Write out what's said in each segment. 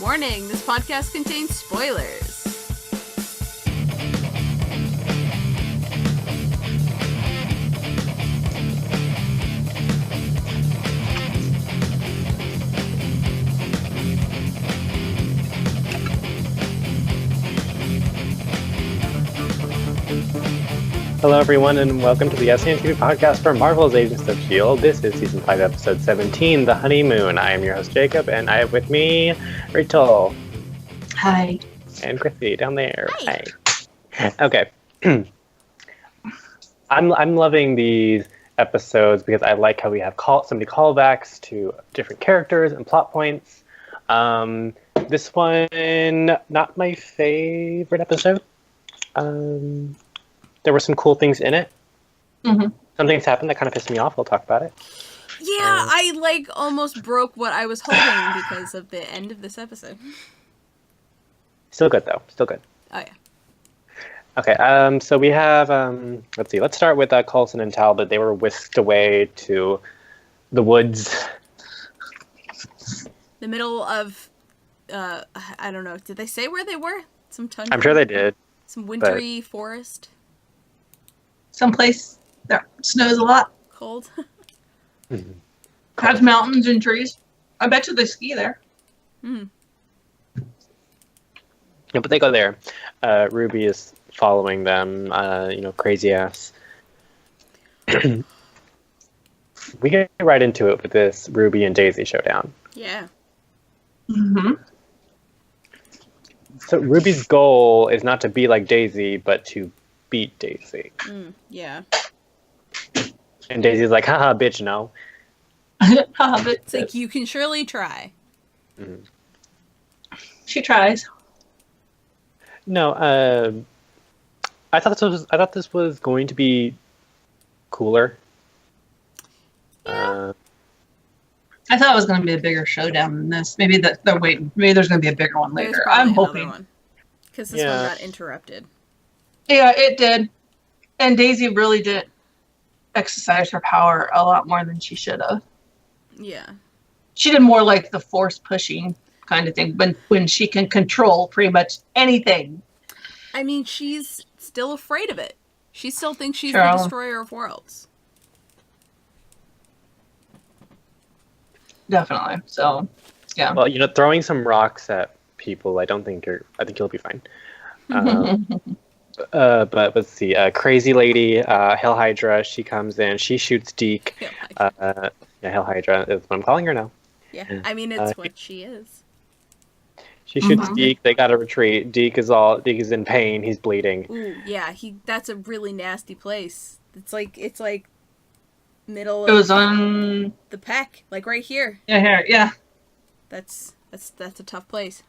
Warning, this podcast contains spoilers. Hello everyone and welcome to the E17 podcast for Marvel's Agents of S.H.I.E.L.D. This is Season 5, Episode 17, The Honeymoon. I am your host Jacob and I have with me Rachel. Hi. And Chrissy down there. Hi. Okay. I'm loving these episodes because I like how we have so many callbacks to different characters and plot points. This one, not my favorite episode. There were some cool things in it. Mm-hmm. Some things happened that kind of pissed me off. We'll talk about it. Yeah, I almost broke what I was hoping because of the end of this episode. Still good though. Still good. Oh yeah. Okay. So we have. Let's see. Let's start with Coulson and Talbot. They were whisked away to the woods. The middle of, I don't know. Did they say where they were? Some tundra? I'm sure they did. Some wintry forest. Someplace that snows a lot. Cold. Has mountains and trees. I bet you they ski there. Mm. Yeah, but they go there. Ruby is following them. Crazy ass. We get right into it with this Ruby and Daisy showdown. Yeah. Mm-hmm. So Ruby's goal is not to be like Daisy, but to beat Daisy. Yeah. And Daisy's like, haha, bitch, no. It's like, you can surely try. Mm-hmm. She tries. No, I thought this was going to be cooler. Yeah. I thought it was going to be a bigger showdown than this. Maybe that they're waiting. Maybe there's going to be a bigger one later. I'm hoping. Because this one got interrupted. Yeah, it did. And Daisy really did exercise her power a lot more than she should have. Yeah. She did more like the force pushing kind of thing when she can control pretty much anything. I mean, she's still afraid of it. She still thinks she's True. the destroyer of worlds. Definitely. So, yeah. Well, throwing some rocks at people, I think you'll be fine. But let's see. Crazy Lady, Hell Hydra, she comes in. She shoots Deke. Hell Hydra is what I'm calling her now. Yeah, I mean, it's what she is. She shoots Deke. They gotta retreat. Deke is in pain. He's bleeding. Ooh, yeah, that's a really nasty place. It's like middle It was of on the pec, like right here. Yeah, here. Yeah. That's a tough place.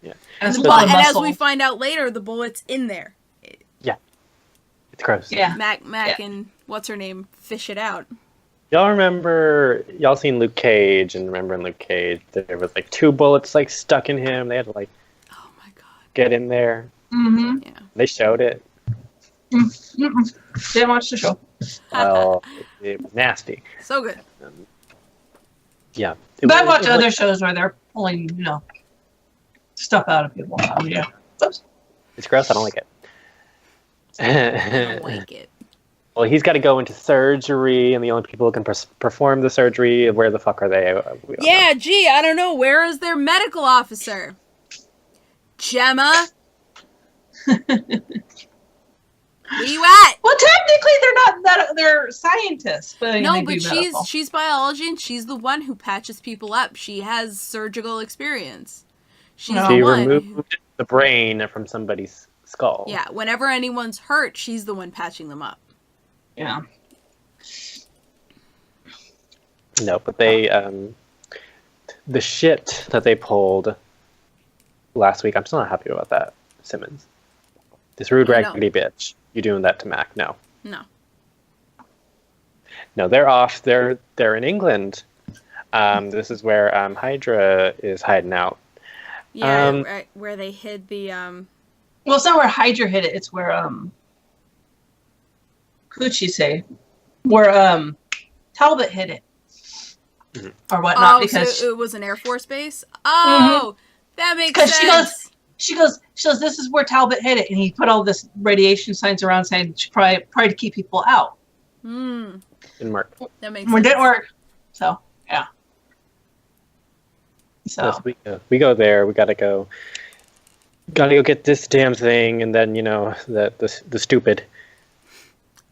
Yeah. And as we find out later, the bullet's in there. Yeah. It's gross. Yeah. Mac and what's her name fish it out. Y'all seen Luke Cage, and remember in Luke Cage there was like 2 bullets like stuck in him. They had to oh my god, get in there. Mm-hmm. Yeah. They showed it. Didn't watch the show. Well, it was nasty. So good. Yeah. But I watch other shows where they're pulling, stuff out of people. Yeah. Oops. It's gross. I don't like it. I don't like it. Well, he's got to go into surgery, and the only people who can perform the surgery, where the fuck are they? We don't know. Gee, I don't know. Where is their medical officer? Gemma? Where you at? Well, technically, they're not that. They're scientists, but No, they but do medical. she's biology, and she's the one who patches people up. She has surgical experience. She's She the one. removed the brain from somebody's skull. Yeah, whenever anyone's hurt, she's the one patching them up. Yeah. No, but they the shit that they pulled last week. I'm still not happy about that, Simmons. This rude raggedy bitch. You doing that to Mac? No. No, they're off. They're in England. This is where Hydra is hiding out. Yeah, where they hid the Well, it's not where Hydra hid it. It's where who'd she say? Where Talbot hid it. Or whatnot, because so it was an Air Force base? Oh, That makes Because sense. she goes, this is where Talbot hit it, and he put all this radiation signs around saying she probably to keep people out. Hmm. Didn't work. That makes It sense. didn't work. So yeah. So Yes, we go there. We gotta go get this damn thing, and then the stupid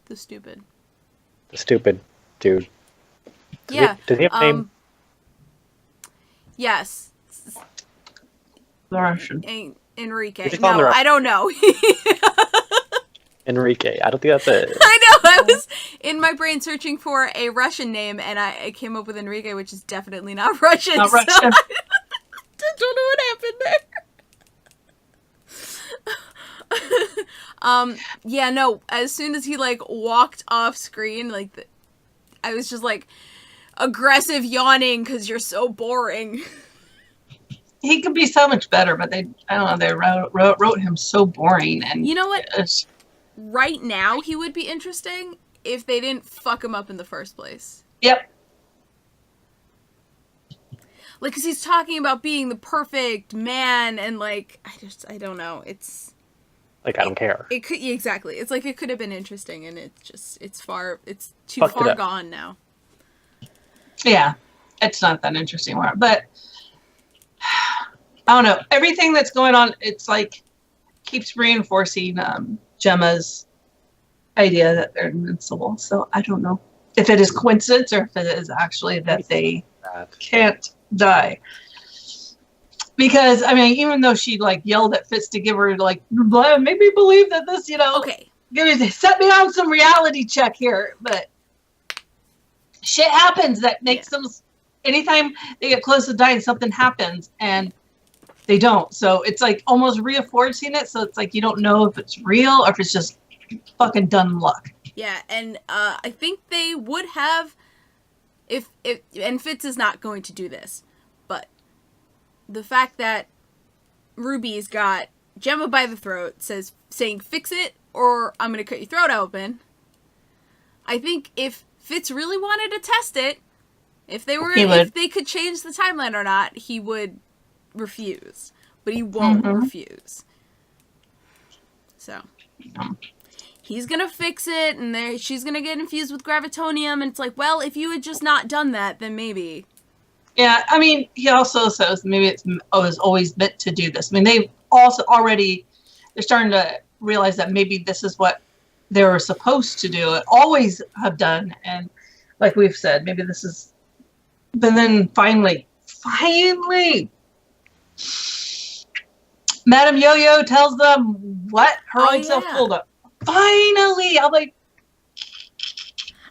The stupid. dude. Yeah. Does he have a name? Yes. the Russian. Enrique. We just call him No, the I don't know. Enrique. I don't think that's it. I know. I was in my brain searching for a Russian name, and I came up with Enrique, which is definitely not Russian. Not so Russian. I don't know what happened there. Yeah, no. As soon as he walked off screen, I was just aggressive yawning because you're so boring. He could be so much better, but I don't know. They wrote him so boring, and You know what? Right now, he would be interesting if they didn't fuck him up in the first place. Yep. Because he's talking about being the perfect man, and I don't know. It's I don't care. It could exactly. It's it could have been interesting, and it's too Fucked it far up. gone now. Yeah, it's not that interesting, but I don't know. Everything that's going on, it's keeps reinforcing Gemma's idea that they're invincible. So I don't know if it is coincidence or if it is actually that they can't die. Because even though she yelled at Fitz to give her make me believe that this, Okay. set me on some reality check here, but shit happens that makes them. Anytime they get close to dying, something happens, and they don't. So it's almost reinforcing it. So it's you don't know if it's real or if it's just fucking dumb luck. Yeah, and I think they would have if and Fitz is not going to do this, but the fact that Ruby's got Gemma by the throat saying fix it or I'm gonna cut your throat open. I think if Fitz really wanted to test it, if they could change the timeline or not, he would refuse. But he won't refuse. So he's gonna fix it, and she's gonna get infused with gravitonium, and it's well, if you had just not done that, then maybe. Yeah, he also says maybe it was always meant to do this. They've also they're starting to realize that maybe this is what they were supposed to do, always have done, and like we've said, maybe this is. But then finally, Madame Yo-Yo tells them what her own self pulled up. Finally, I'm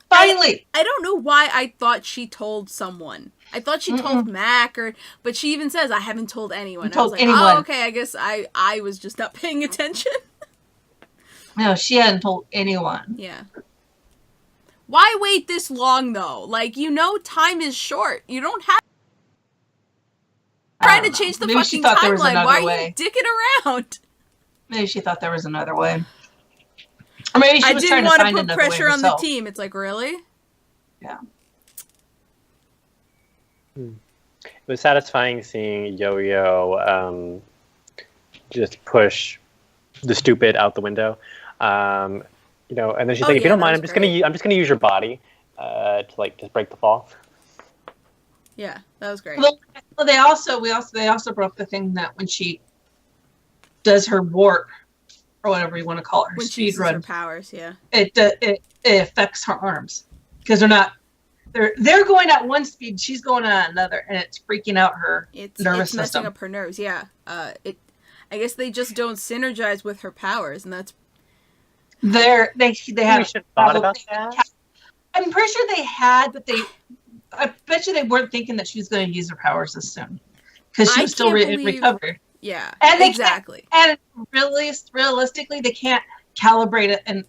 finally. I don't know why I thought she told someone. I thought she told Mac, but she even says, I haven't told anyone. I was anyone. Oh, okay, I guess I was just not paying attention. No, she hadn't told anyone. Yeah. Why wait this long, though? Time is short. You don't have trying to change the fucking timeline. Why are you dicking around? Maybe she thought there was another way. Or maybe she was trying to find another way. I didn't want to put pressure on the team. It's really? Yeah. It was satisfying seeing Yo-Yo just push the stupid out the window. And then she's if you don't mind, I'm just gonna use your body to just break the fall. Yeah, that was great. Well, they also broke the thing that when she does her warp or whatever you want to call it, her speed run, her powers, yeah, it affects her arms because they're going at one speed, she's going at another, and it's freaking out her nervous system. It's messing up her nerves. Yeah, I guess they just don't synergize with her powers, and that's. They have thought about that. I'm pretty sure they had, but I bet you they weren't thinking that she was going to use her powers this soon because she was still recovered. Yeah, and exactly. And realistically, they can't calibrate it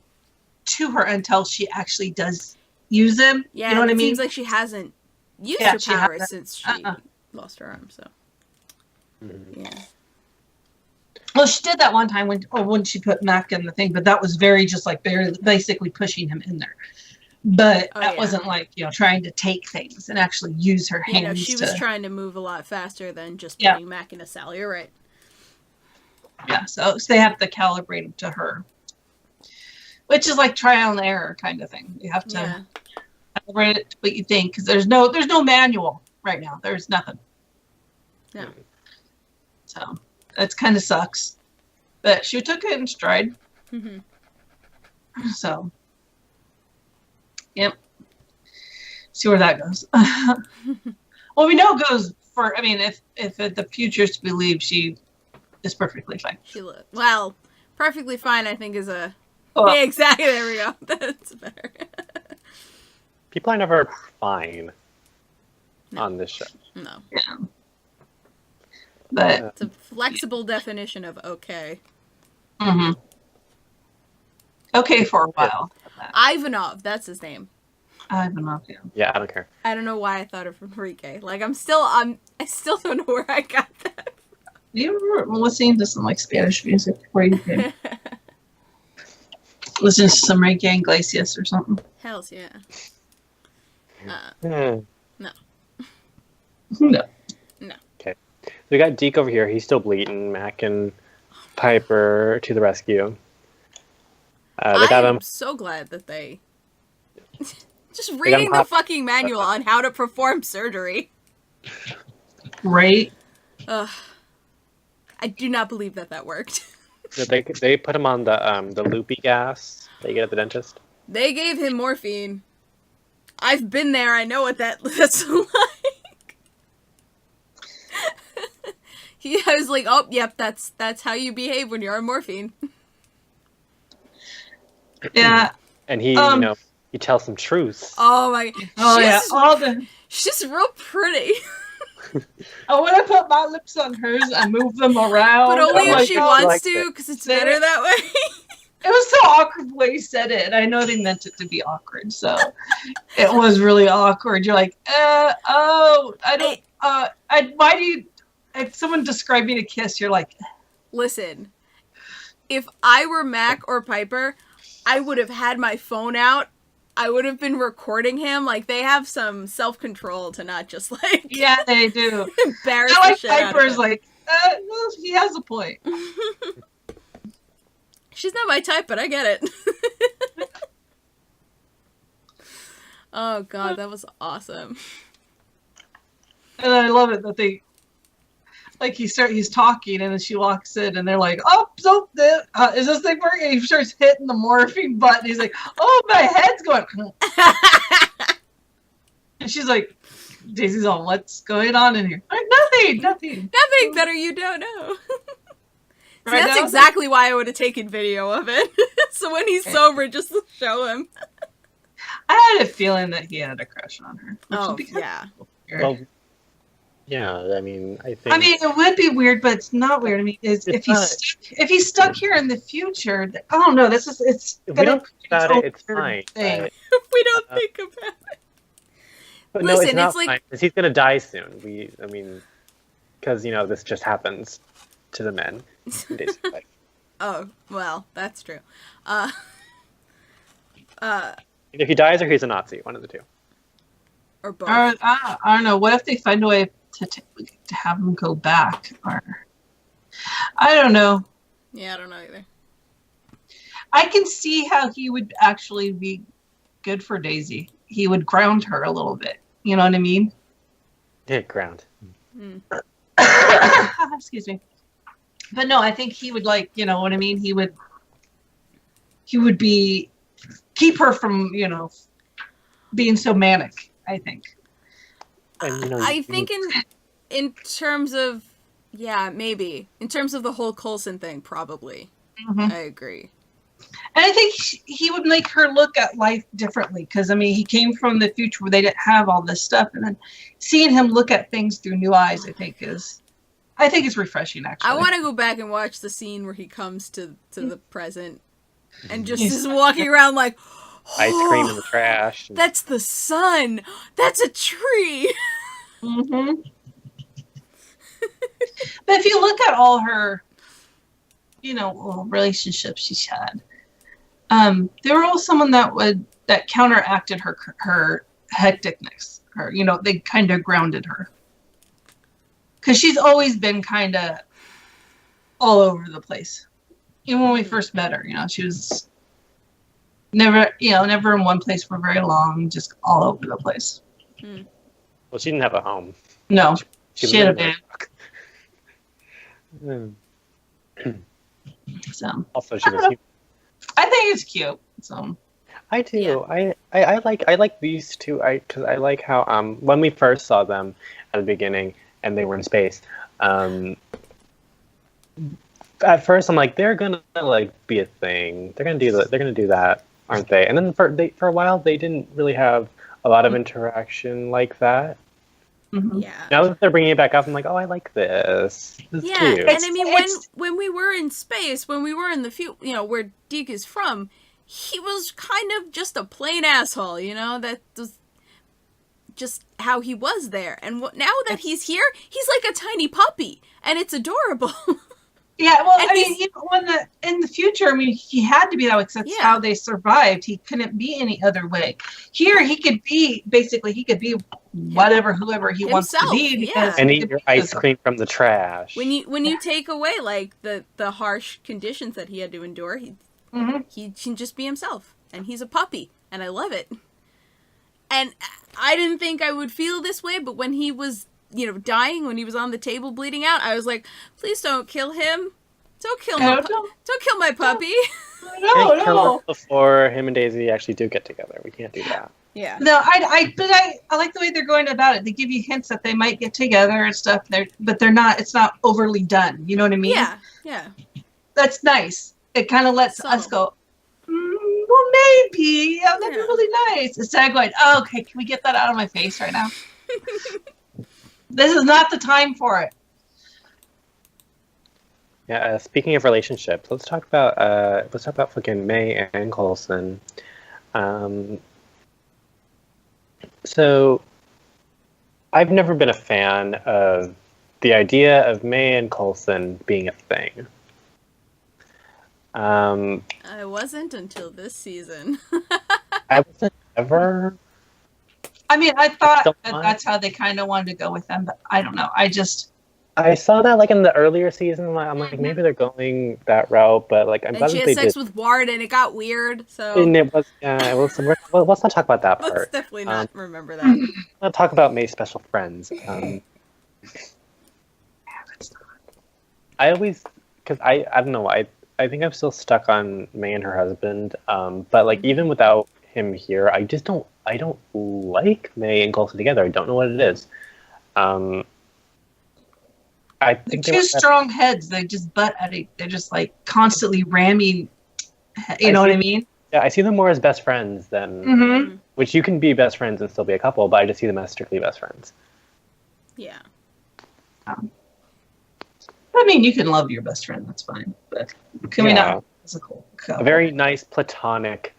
to her until she actually does use them. Yeah, you know what I mean? It seems like she hasn't used her powers since she lost her arm. So, yeah. Well, she did that one time when she put Mac in the thing, but that was very just barely, basically pushing him in there. But Oh, that yeah. wasn't like, trying to take things and actually use her You know, hands she was trying to move a lot faster than just Yeah. putting Mac in a cell. You're right. Yeah, so they have to calibrate them to her. Which is like trial and error kind of thing. You have to calibrate it to what you think, because there's no manual right now. There's nothing. No. So that's kind of sucks. But she took it in stride. Mm-hmm. So, yep. See where that goes. Well, we know it goes for. I mean, if the future is to be believed, she is perfectly fine. Well, perfectly fine. I think is a. Oh. Yeah, exactly. There we go. That's better. People are never fine on this show. No. Yeah. But It's a flexible definition of okay. mm-hmm. Okay for a while. Ivanov, that's his name. Ivanov, yeah. Yeah, I don't care. I don't know why I thought of Enrique. Like I still don't know where I got that. You were listening to some like Spanish music before you came. Listen to some Enrique Iglesias or something. Hells yeah. No. No. No. Okay. So we got Deke over here. He's still bleeding. Mac and Piper to the rescue. They got him. I'm so glad that they just reading the fucking manual on how to perform surgery. Right. Ugh. I do not believe that worked. They put him on the loopy gas that you get at the dentist. They gave him morphine. I've been there. I know what that's like. I was like, oh, yep, that's how you behave when you're on morphine. Yeah. And he, he tells some truths. Oh my. Oh She's real pretty. Oh, when I put my lips on hers, I move them around. But only if she wants like to, because it's better that way. It was so awkward the way you said it. And I know they meant it to be awkward, so it was really awkward. You're like, why do you? If someone described me to kiss, you're like, listen, if I were Mac or Piper, I would have had my phone out. I would have been recording him. Like, they have some self-control to not just, like... Yeah, they do. Embarrass I like the shit out of Piper's him. like, well, he has a point. She's not my type, but I get it. Oh, God, that was awesome. And I love it that they... Like, he's talking, and then she walks in, and they're like, oh, so, is this thing working? He starts hitting the morphine button. He's like, oh, my head's going. And she's like, Daisy's on, what's going on in here? Like, nothing. Nothing better you don't know. See, Right that's now? exactly why I would have taken video of it. So when he's sober, just to show him. I had a feeling that he had a crush on her. Oh, yeah. Well, yeah, I mean, I think... I mean, it would be weird, but it's not weird. I mean, if he's stuck here in the future, I don't know. It's if we don't think about it, it's fine. Thing. If we don't think about it. But Listen, no, it's not it's like- fine, because he's going to die soon. Because, this just happens to the men. Oh, well, that's true. If he dies or he's a Nazi, one of the two. Or both. Or, I don't know. What if they find a way to have him go back? Or I don't know. Yeah, I don't know either. I can see how he would actually be good for Daisy. He would ground her a little bit. You know what I mean? Yeah, ground. Excuse me. But no, I think he would you know what I mean? He would keep her from, being so manic, I think. And, I think in terms of, yeah, maybe. In terms of the whole Coulson thing, probably. Mm-hmm. I agree. And I think he would make her look at life differently, because, I mean, he came from the future where they didn't have all this stuff, and then seeing him look at things through new eyes, I think is refreshing, actually. I want to go back and watch the scene where he comes to the present and just is walking around like, ice cream in the trash. that's the sun. That's a tree. Mm-hmm. But if you look at all her, relationships she's had, they were all someone that would that counteracted her hecticness. Her, they kind of grounded her. Because she's always been kind of all over the place. Even when we first met her, she was never in one place for very long, just all over the place. Well, she didn't have a home. No, she had a van. So Also, she was. I think it's cute. So I do. Yeah. I like these two. Because I like how when we first saw them at the beginning and they were in space. At first, I'm like, they're gonna be a thing. They're gonna do that. They're gonna do that, aren't they? And then for a while, they didn't really have a lot of interaction like that. Yeah. Now that they're bringing it back up, I'm like, oh, I like this. This is cute. And I mean, when we were in space, when we were in the where Deke is from, he was kind of just a plain asshole. That was just how he was there. And now that he's here, he's like a tiny puppy, and it's adorable. Yeah, well, I mean, in the future, he had to be that way because that's how they survived. He couldn't be any other way. Here, he could be whoever he wants to be. Because and eat your ice cream from the trash. When you take away the harsh conditions that he had to endure, he can just be himself, and he's a puppy, and I love it. And I didn't think I would feel this way, but when he was dying, when he was on the table bleeding out, I was like, please don't kill him. Don't kill my puppy. No. Before him and Daisy actually do get together. We can't do that. Yeah. No, I like the way they're going about it. They give you hints that they might get together and stuff, but they're not. It's not overly done. You know what I mean? Yeah. That's nice. It kind of lets us go, well, maybe. Yeah, that'd be really nice. Instead of going, oh, okay, can we get that out of my face right now? This is not the time for it. Yeah. Speaking of relationships, let's talk about fucking May and Coulson. So, I've never been a fan of the idea of May and Coulson being a thing. I wasn't until this season. I wasn't ever. I mean, I thought that's how they kind of wanted to go with them, but I don't know. I saw that in the earlier season. I'm like, maybe they're going that route, but I'm glad she that had they sex did. with Ward, and it got weird. So And it was, well, let's not talk about that part. Let's definitely not remember that. Let's talk about May's special friends. I always, because I don't know, I think I'm still stuck on May and her husband. But even without him here, I don't like May and Coulson together. I don't know what it is. I think two strong heads. They just butt at it. They're just constantly ramming. You know what I mean? Yeah, I see them more as best friends than, which you can be best friends and still be a couple, but I just see them as strictly best friends. Yeah. I mean, you can love your best friend. That's fine, but can we not? Physical couple? A very nice platonic,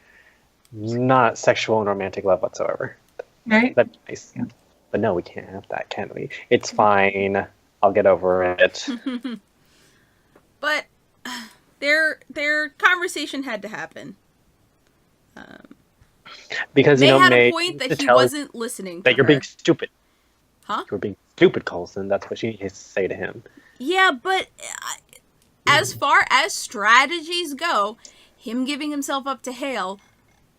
not sexual and romantic love whatsoever. Right. That's nice. Yeah. But no, we can't have that, can we? It's fine. I'll get over it. But their conversation had to happen. Because May had May a point that he wasn't listening to that you're her. being stupid. Huh? You're being stupid, Coulson. That's what she needs to say to him. Yeah, but as far as strategies go, him giving himself up to Hale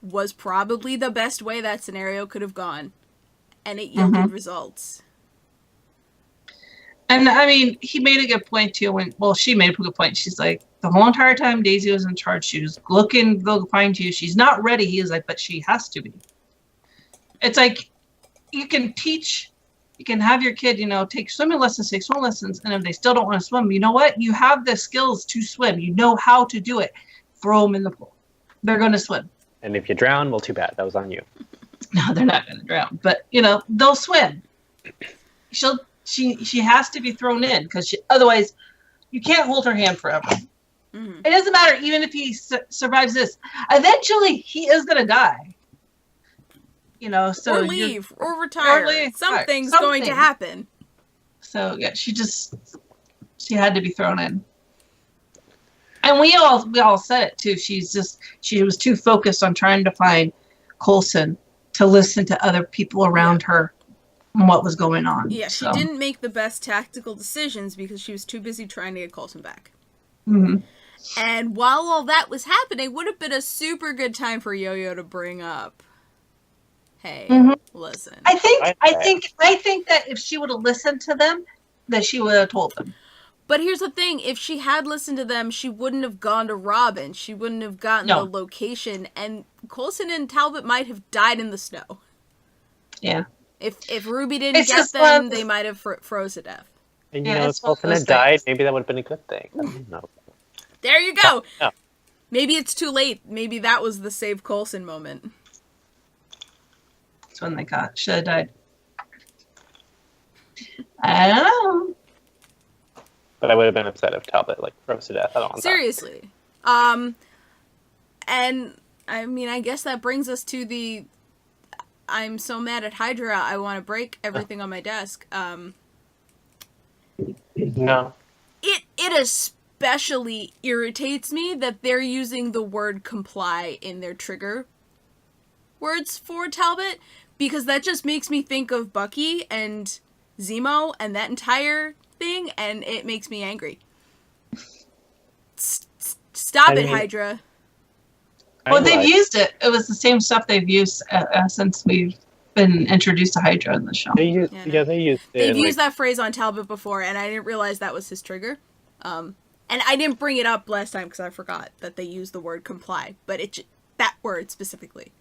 was probably the best way that scenario could have gone. And it yielded results. And I mean, he made a good point too. She made a good point. She's like, the whole entire time Daisy was in charge, she was looking, go find you. She's not ready. He was like, but she has to be. It's like you can teach, you can have your kid, take swimming lessons, and if they still don't want to swim, you know what? You have the skills to swim. You know how to do it. Throw them in the pool. They're going to swim. And if you drown, well, too bad. That was on you. No, they're not going to drown. But they'll swim. She has to be thrown in because otherwise you can't hold her hand forever. Mm-hmm. It doesn't matter even if he survives this. Eventually, he is going to die. So or leave or retire. Something's going to happen. So yeah, she had to be thrown in. And we all said it too. She was too focused on trying to find Coulson to listen to other people around her and what was going on. Yeah, she didn't make the best tactical decisions because she was too busy trying to get Coulson back. Mm-hmm. And while all that was happening, would have been a super good time for Yo-Yo to bring up, hey, listen. I think that if she would have listened to them, that she would have told them. But here's the thing, if she had listened to them, she wouldn't have gone to Robin. She wouldn't have gotten the location, and Coulson and Talbot might have died in the snow. Yeah. If Ruby didn't get them, they might have froze to death. And if Coulson had died, maybe that would have been a good thing. I don't know. There you go! Yeah. Maybe it's too late. Maybe that was the save Coulson moment. That's when they should have died. I don't know. But I would have been upset if Talbot froze to death. I don't want Seriously. And I mean, I guess that brings us to the I'm so mad at Hydra, I want to break everything on my desk. No. It especially irritates me that they're using the word comply in their trigger words for Talbot, because that just makes me think of Bucky and Zemo and that entire thing, and it makes me angry. Stop it, Hydra. Well, they've used it. It was the same stuff they've used since we've been introduced to Hydra in the show. They used it. They've used that phrase on Talbot before, and I didn't realize that was his trigger. And I didn't bring it up last time because I forgot that they used the word comply, but that word specifically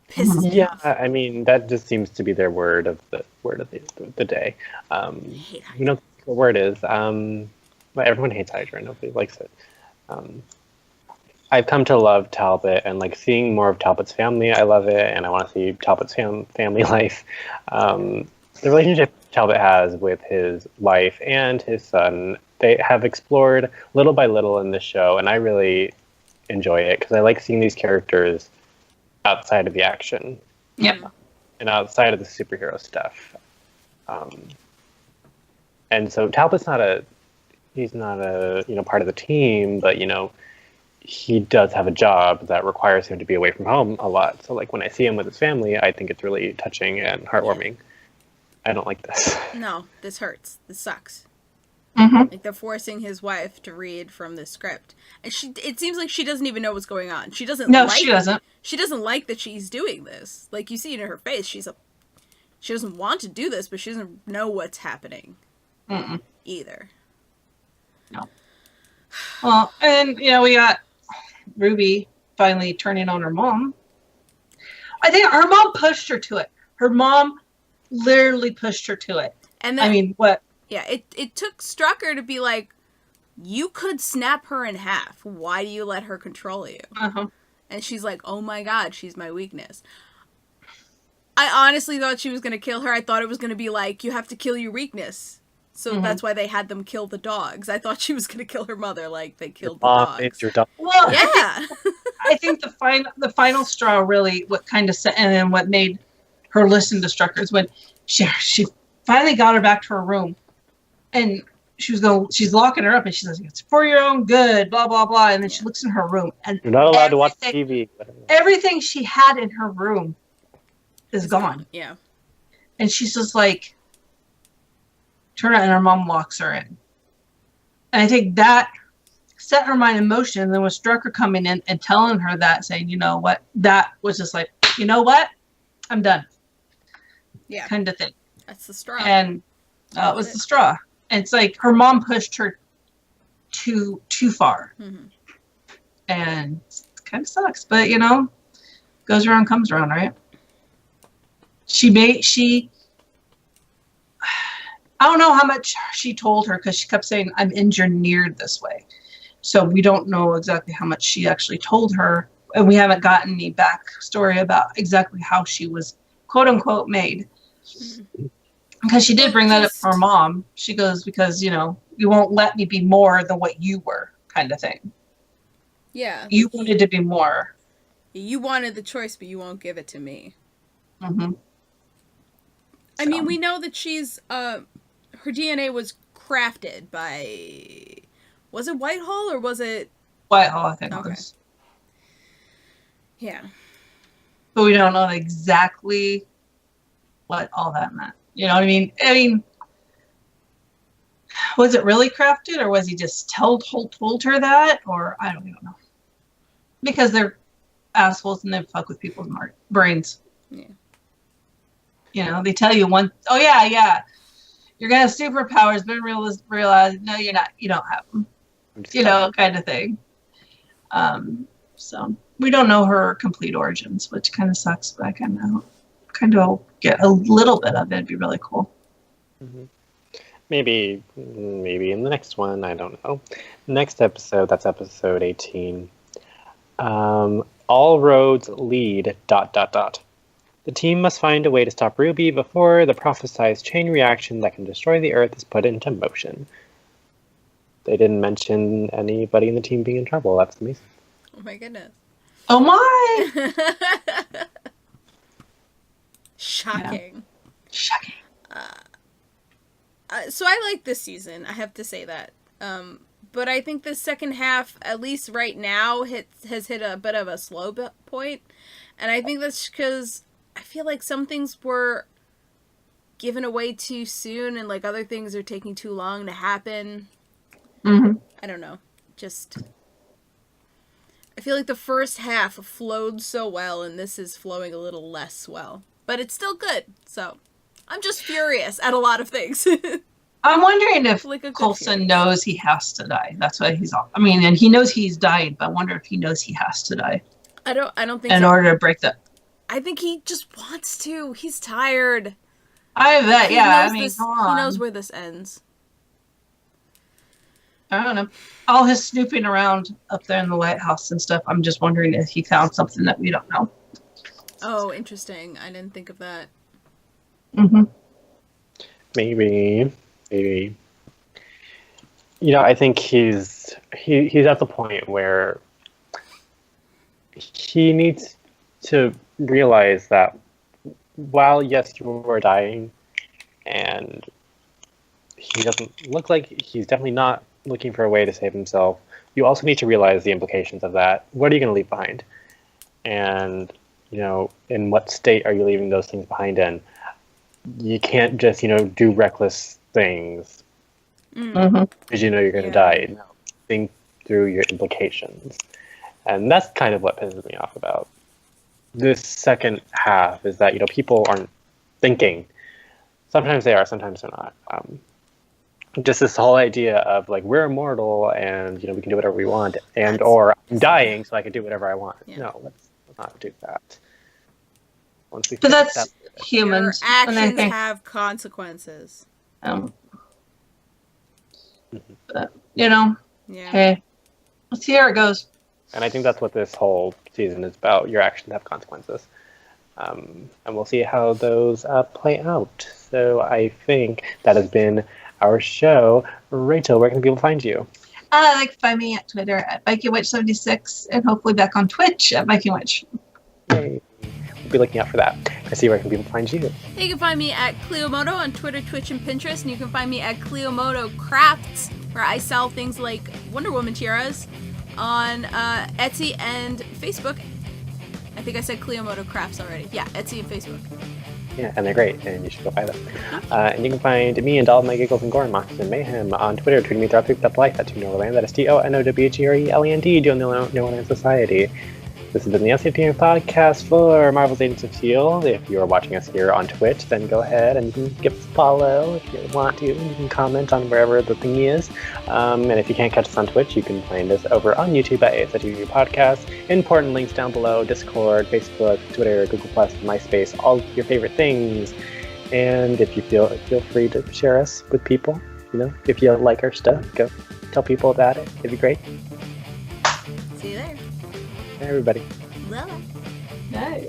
pisses me off. I mean, that just seems to be their word of the day. We know what the word is. But everyone hates Hydra. Nobody likes it. I've come to love Talbot, and seeing more of Talbot's family, I love it, and I want to see Talbot's family life. The relationship Talbot has with his wife and his son, they have explored little by little in this show, and I really enjoy it because I like seeing these characters outside of the action. Yep. And outside of the superhero stuff. And so Talbot's he's not a part of the team, but he does have a job that requires him to be away from home a lot. So when I see him with his family, I think it's really touching and heartwarming. I don't like this. No, this hurts. This sucks. Mm-hmm. They're forcing his wife to read from the script, and it seems like she doesn't even know what's going on. She doesn't. No, she doesn't. She doesn't like that she's doing this. You see it in her face. She doesn't want to do this, but she doesn't know what's happening. Either. No. Well, and we got Ruby finally turning on her mom. I think her mom pushed her to it. Her mom literally pushed her to it. And then, what? Yeah, it took Strucker to be like, you could snap her in half. Why do you let her control you? Uh-huh. And she's like, oh my god, she's my weakness. I honestly thought she was going to kill her. I thought it was going to be like, you have to kill your weakness. So that's why they had them kill the dogs. I thought she was going to kill her mother like they killed the dogs. It's your dog. Well, yeah. I think the final straw really what kind of set, and then what made her listen to Strucker is when she finally got her back to her room, and she's locking her up, and she says, "It's for your own good," blah blah blah, and then she looks in her room, and you're not allowed to watch TV. Everything she had in her room is gone. Yeah, and she's just like, turn around, and her mom locks her in, and I think that set her mind in motion. And then with Strucker coming in and telling her that, saying, "You know what?" That was just like, "You know what? I'm done." Yeah, kind of thing. That's the straw. And it was the straw. And it's like her mom pushed her too far. Mm-hmm. And it kind of sucks, but goes around, comes around, right? I don't know how much she told her because she kept saying, I'm engineered this way. So we don't know exactly how much she actually told her. And we haven't gotten any backstory about exactly how she was, quote unquote, made. Mm-hmm. Because she did bring that up for her mom. She goes, because, you won't let me be more than what you were, kind of thing. Yeah. You wanted to be more. You wanted the choice, but you won't give it to me. Mm-hmm. I mean, we know that she's, her DNA was crafted by, was it Whitehall or was it? Whitehall, I think it was. Yeah. but we don't know exactly what all that meant. You know what I mean? I mean, was it really crafted, or was he just told her that, or I don't even know. Because they're assholes and they fuck with people's brains. Yeah. You know, they tell you oh yeah, you're gonna have superpowers, but realize no, you're not. You don't have them. You know, kind of thing. So we don't know her complete origins, which kind of sucks. But I kind of get a little bit of it. It'd be really cool. Mm-hmm. Maybe in the next one. I don't know. Next episode. That's episode 18. All roads lead ... The team must find a way to stop Ruby before the prophesized chain reaction that can destroy the Earth is put into motion. They didn't mention anybody in the team being in trouble. That's amazing. Oh my goodness. Oh my! Shocking. Yeah. Shocking. So I like this season. I have to say that. But I think the second half, at least right now, has hit a bit of a slow point. And I think that's because I feel like some things were given away too soon, and like other things are taking too long to happen. Mm-hmm. I don't know. I feel like the first half flowed so well, and this is flowing a little less well. But it's still good, so I'm just furious at a lot of things. I'm wondering if like Coulson knows he has to die. That's why he's all. I mean, and he knows he's died, but I wonder if he knows he has to die. I don't think in order to break that. I think he just wants to. He's tired. I bet, yeah. I mean, he knows where this ends. I don't know. All his snooping around up there in the White House and stuff, I'm just wondering if he found something that we don't know. Oh, interesting. I didn't think of that. Mm-hmm. Maybe. You know, I think he's at the point where he needs to realize that while, yes, you are dying, and he doesn't look like he's definitely not looking for a way to save himself, you also need to realize the implications of that. What are you going to leave behind? And, you know, in what state are you leaving those things behind in? You can't just, you know, do reckless things because you know you're going to die. No, think through your implications. And that's kind of what pisses me off about this second half, is that, you know, people aren't thinking. Sometimes they are, sometimes they're not. Just this whole idea of like, we're immortal and, you know, we can do whatever we want, and or I'm dying so I can do whatever I want. Yeah. No, let's not do that. But that's humans. Your actions have consequences. But, you know, hey, let's see how it goes. And I think that's what this whole season is about. Your actions have consequences. And we'll see how those play out. So I think that has been our show. Rachel, where can people find you? They can find me at Twitter at VikingWitch76, and hopefully back on Twitch at VikingWitch. Yay. We'll be looking out for that. Chrissy, where can people find you? You can find me at Cleomoto on Twitter, Twitch, and Pinterest, and you can find me at Cleomoto Crafts, where I sell things like Wonder Woman tiaras on Etsy and Facebook. I think I said Cleomoto Crafts already. Yeah, Etsy and Facebook. Yeah, and they're great, and you should go buy them. And you can find me and all of my giggles and gore and monsters and mayhem on Twitter, tweeting me throughout the life at TuneOverland. That is TONOWGRELAND, doing the No One in Society. This has been the E17 podcast for Marvel's Agents of S.H.I.E.L.D. If you are watching us here on Twitch, then go ahead and you can give us a follow if you want to. You can comment on wherever the thing is. And if you can't catch us on Twitch, you can find us over on YouTube at ASITV Podcast. Important links down below: Discord, Facebook, Twitter, Google+, MySpace, all your favorite things. And if you feel free to share us with people. You know, if you like our stuff, go tell people about it. It'd be great. See you there. Hey, everybody. Bye. Bye.